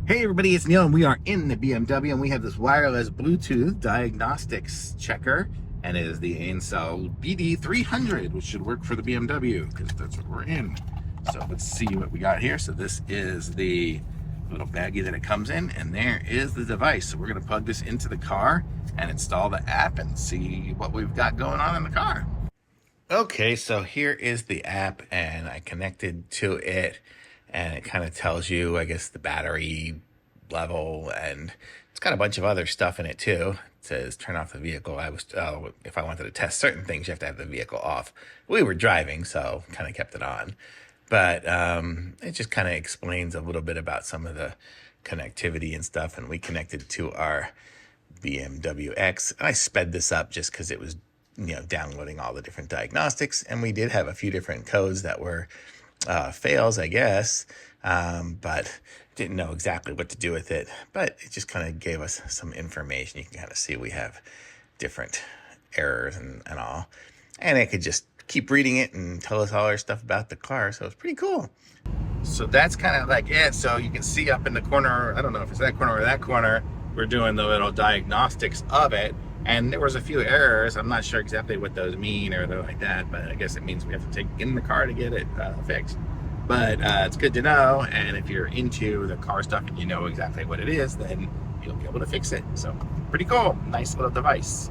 Hey everybody, it's Neil and we are in the BMW and we have this wireless Bluetooth diagnostics checker, and it is the ANCEL BD300, which should work for the BMW because that's what we're in. So let's see what we got here. So this is the little baggie that it comes in, and there is the device. So we're going to plug this into the car and install the app and see what we've got going on in the car. Okay, so here is the app and I connected to it, and it kind of tells you, I guess, the battery level, and it's got a bunch of other stuff in it too. It says turn off the vehicle. If I wanted to test certain things, you have to have the vehicle off. We were driving, so kind of kept it on. But it just kind of explains a little bit about some of the connectivity and stuff, and we connected to our BMW X. And I sped this up just because it was downloading all the different diagnostics, and we did have a few different codes that were fails, I guess, but didn't know exactly what to do with it. But it just kind of gave us some information. You can kind of see we have different errors and all, and it could just keep reading it and tell us all our stuff about the car. So it's pretty cool. So that's kind of like it. So you can see up in the corner, I don't know if it's that corner or that corner, we're doing the little diagnostics of it. And there was a few errors. I'm not sure exactly what those mean or anything like that, but I guess it means we have to take it in the car to get it fixed. But it's good to know, and if you're into the car stuff and you know exactly what it is, then you'll be able to fix it. So pretty cool, nice little device.